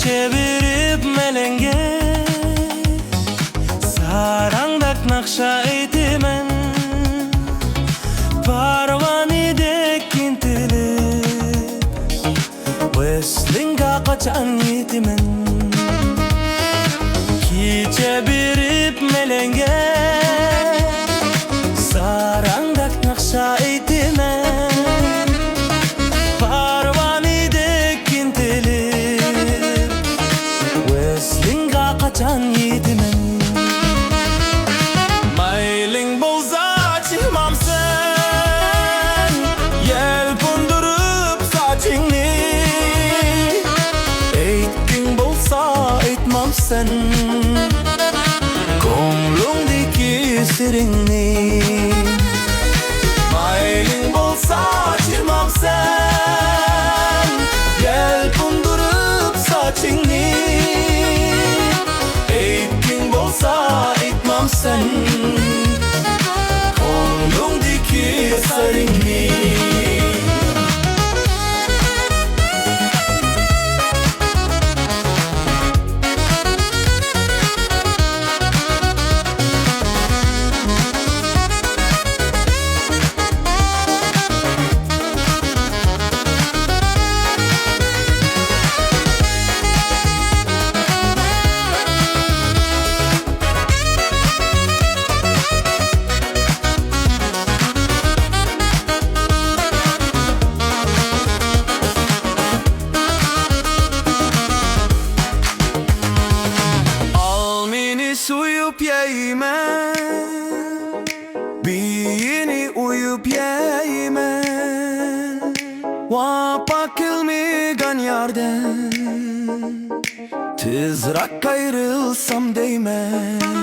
çevirip melenge sarangdak nakşa eytimen parvanidek intilip weslinga kaçan yitimen ki çevirip melenge sarangdak nakşa eytimen kaçan yitimen mayling bolsa çıkmam sen yelpundurup saçını eytkin bolsa eytmam sen ko'nglingdeki siringni mayling bolsa çıkmam sen yelpundurup saçını aytmam sen ko'nglingdeki siringni uyup yeymen biyini uyup yeymen vapakilmigan yarden tezrak ayrılsam değmen